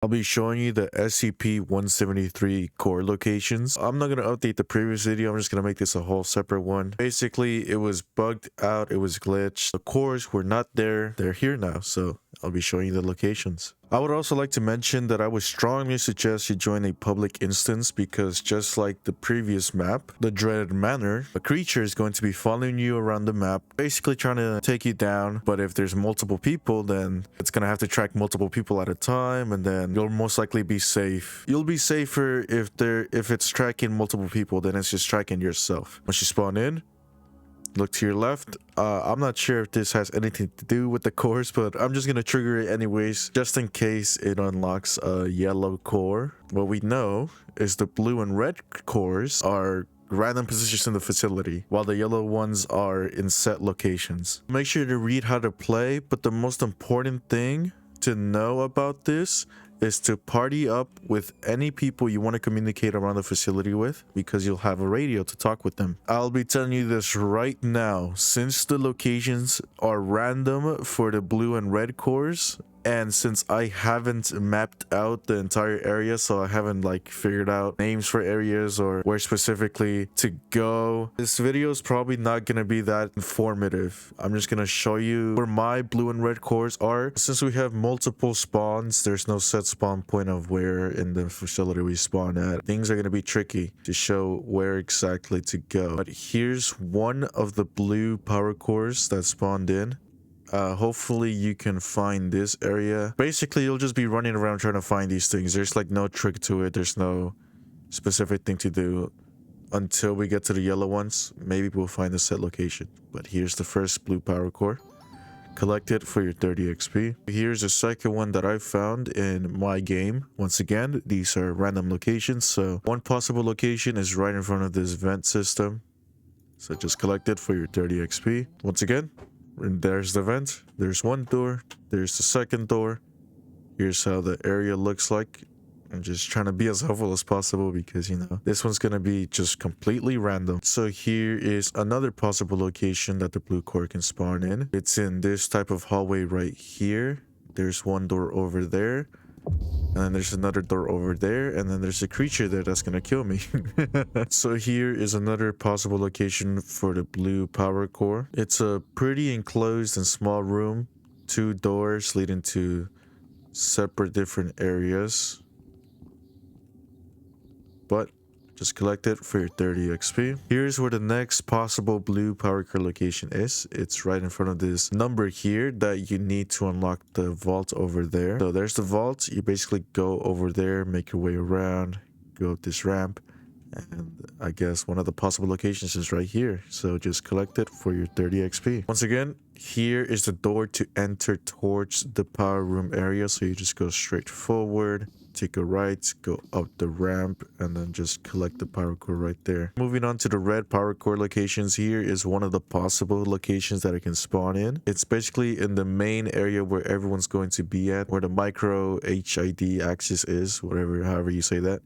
be showing you the SCP-173 core locations. I'm not going to update the previous video. I'm just going to make this a whole separate one. Basically, it was bugged out. It was glitched. The cores were not there. They're here now. So I'll be showing you the locations. I would also like to mention that I would strongly suggest you join a public instance because just like the previous map, the Dreaded Manor, a creature is going to be following you around the map, basically trying to take you down. But if there's multiple people, then it's going to have to track multiple people at a time, and then you'll most likely be safe. You'll be safer if it's tracking multiple people than it's just tracking yourself. Once you spawn in, look to your left. I'm not sure if this has anything to do with the cores, but I'm just gonna trigger it anyways, just in case it unlocks a yellow core. What we know is the blue and red cores are random positions in the facility, while the yellow ones are in set locations. Make sure to read how to play, but the most important thing to know about this is to party up with any people you want to communicate around the facility with, because you'll have a radio to talk with them. I'll be telling you this right now. Since the locations are random for the blue and red cores, and since I haven't mapped out the entire area, so I haven't like figured out names for areas or where specifically to go, this video is probably not going to be that informative. I'm just going to show you where my blue and red cores are. Since we have multiple spawns, there's no set spawn point of where in the facility we spawn at. Things are going to be tricky to show where exactly to go. But here's one of the blue power cores that spawned in. Hopefully you can find this area. Basically, you'll just be running around trying to find these things. There's like no trick to it. There's no specific thing to do until we get to the yellow ones. Maybe we'll find the set location. But here's the first blue power core. Collect it for your 30 XP. Here's the second one that I found in my game. Once again, these are random locations. So one possible location is right in front of this vent system. So just collect it for your 30 XP. Once again, and there's the vent. There's one door. There's the second door. Here's how the area looks like. I'm just trying to be as helpful as possible because, you know, this one's going to be just completely random. So here is another possible location that the blue core can spawn in. It's in this type of hallway right here. There's one door over there. And then there's another door over there, and then there's a creature there that's gonna kill me. So here is another possible location for the blue power core. It's a pretty enclosed and small room. 2 doors leading to separate different areas. But just collect it for your 30 XP. Here's where the next possible blue power core location is. It's right in front of this number here that you need to unlock the vault over there. So there's the vault. You basically go over there, make your way around, go up this ramp. And I guess one of the possible locations is right here. So just collect it for your 30 XP. Once again, here is the door to enter towards the power room area. So you just go straight forward. Take a right, go up the ramp, and then just collect the power core right there. Moving on to the red power core locations, here is one of the possible locations that it can spawn in. It's basically in the main area where everyone's going to be at, where the micro HID axis is, however you say that,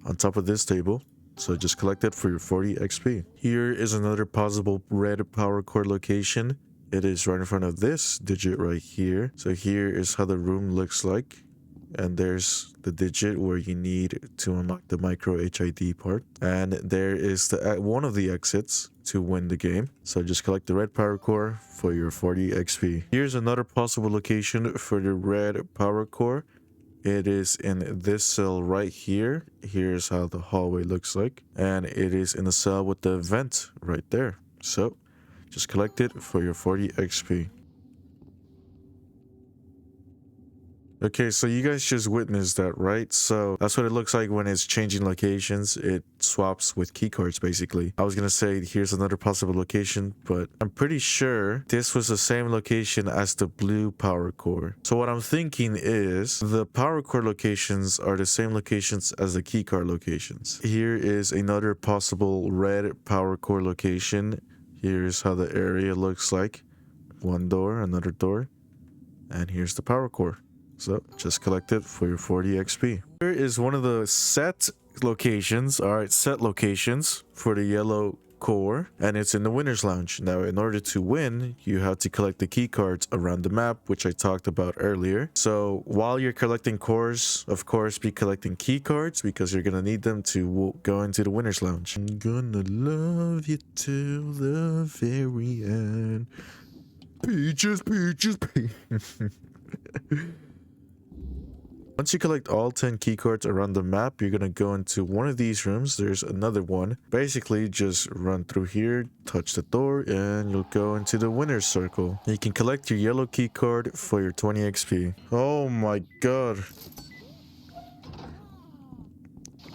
on top of this table. So just collect it for your 40 XP. Here is another possible red power core location. It is right in front of this digit right here. So here is how the room looks like. And there's the digit where you need to unlock the micro HID part. And there is the one of the exits to win the game. So just collect the red power core for your 40 XP. Here's another possible location for the red power core. It is in this cell right here. Here's how the hallway looks like. And it is in the cell with the vent right there. So just collect it for your 40 XP. Okay, so you guys just witnessed that, right? So that's what it looks like when it's changing locations. It swaps with keycards, basically. I was gonna say here's another possible location, but I'm pretty sure this was the same location as the blue power core. So what I'm thinking is the power core locations are the same locations as the keycard locations. Here is another possible red power core location. Here's how the area looks like. One door, another door, and here's the power core. So just collect it for your 40 XP. Here is one of the set locations. All right, set locations for the yellow core, and it's in the winner's lounge. Now, in order to win, you have to collect the key cards around the map, which I talked about earlier. So while you're collecting cores, of course, be collecting key cards because you're gonna need them to go into the winner's lounge. I'm gonna love you till the very end. Peaches, peaches, peaches. Once you collect all 10 keycards around the map, you're gonna go into one of these rooms. There's another one. Basically, just run through here, touch the door, and you'll go into the winner's circle. You can collect your yellow keycard for your 20 XP. Oh my god.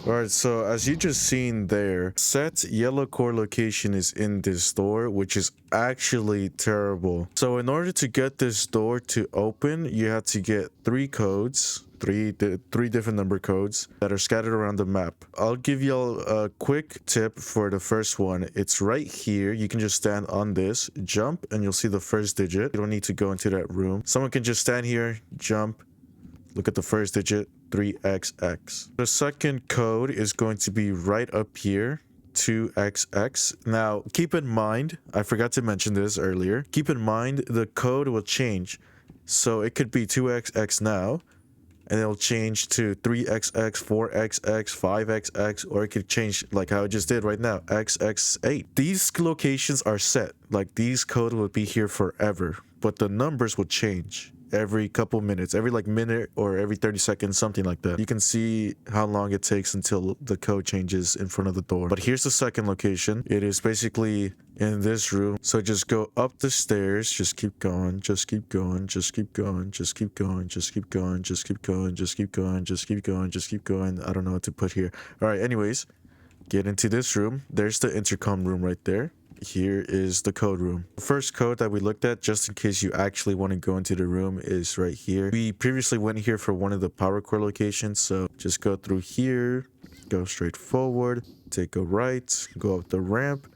Alright, so as you just seen there, Set's yellow core location is in this door, which is actually terrible. So in order to get this door to open, you have to get 3 codes. Three different number codes that are scattered around the map. I'll give y'all a quick tip for the first one. It's right here. You can just stand on this, jump, and you'll see the first digit. You don't need to go into that room. Someone can just stand here, jump, look at the first digit, 3XX. The second code is going to be right up here, 2XX. Now, keep in mind, I forgot to mention this earlier. Keep in mind, the code will change. So it could be 2XX now, and it'll change to 3XX, 4XX, 5XX, or it could change like how I just did right now, XX8. These locations are set. Like, these code will be here forever, but the numbers will change every couple minutes, every like minute or every 30 seconds, something like that. You can see how long it takes until the code changes in front of the door. But here's the second location. It is basically in this room. So just go up the stairs, just keep going, just keep going, just keep going, just keep going, just keep going, just keep going, just keep going, just keep going, just keep going. I don't know what to put here. All right, anyways, get into this room. There's the intercom room right there. Here is the code room. The first code that we looked at, just in case you actually want to go into the room, is right here. We previously went here for one of the power core locations, so just go through here, go straight forward, take a right, go up the ramp,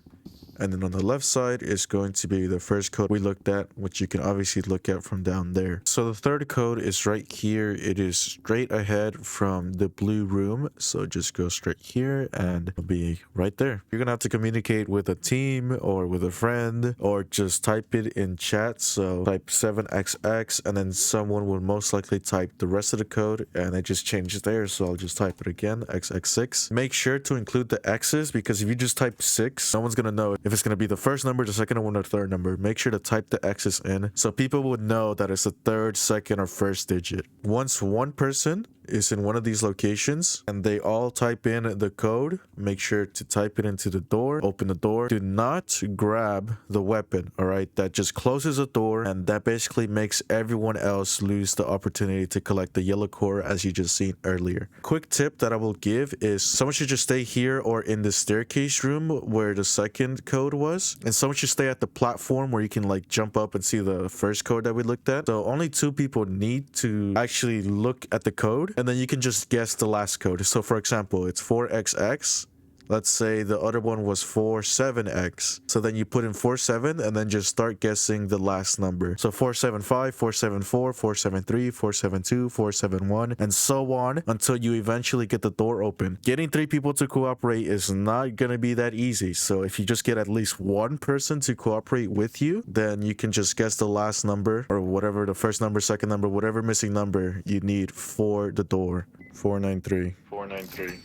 and then on the left side is going to be the first code we looked at, which you can obviously look at from down there. So the third code is right here. It is straight ahead from the blue room. So just go straight here and it'll be right there. You're gonna have to communicate with a team or with a friend, or just type it in chat. So type 7XX, and then someone will most likely type the rest of the code, and it just changes there. So I'll just type it again, XX6. Make sure to include the X's, because if you just type 6, no one's gonna know if it's going to be the first number, the second one, or the third number. Make sure to type the X's in so people would know that it's the third, second, or first digit. Once one person is in one of these locations and they all type in the code, make sure to type it into the door, open the door. Do not grab the weapon, all right? That just closes the door, and that basically makes everyone else lose the opportunity to collect the yellow core, as you just seen earlier. Quick tip that I will give is someone should just stay here or in the staircase room where the second code was, and someone should stay at the platform where you can like jump up and see the first code that we looked at. So only 2 people need to actually look at the code, and then you can just guess the last code. So for example, it's 4XX. Let's say the other one was 47X. So then you put in 47 and then just start guessing the last number. So 475, 474, 473, 472, 471, and so on until you eventually get the door open. Getting 3 people to cooperate is not going to be that easy. So if you just get at least 1 person to cooperate with you, then you can just guess the last number, or whatever, the first number, second number, whatever missing number you need for the door. 493. 493.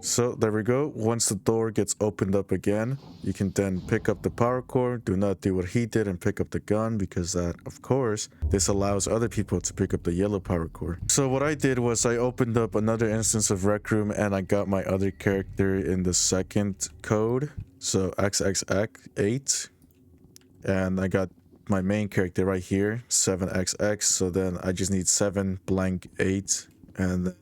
So there we go. Once the door gets opened up again, you can then pick up the power core. Do not do what he did and pick up the gun, because that, of course, this allows other people to pick up the yellow power core. So what I did was I opened up another instance of Rec Room, and I got my other character in the second code. So XXX8. And I got my main character right here, 7XX. So then I just need 7 blank 8, and then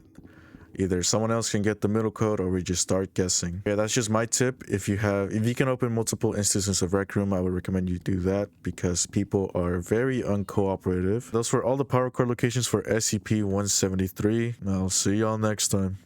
either someone else can get the middle code, or we just start guessing. Yeah, that's just my tip. If you can open multiple instances of Rec Room, I would recommend you do that, because people are very uncooperative. Those were all the power core locations for SCP-173. I'll see y'all next time.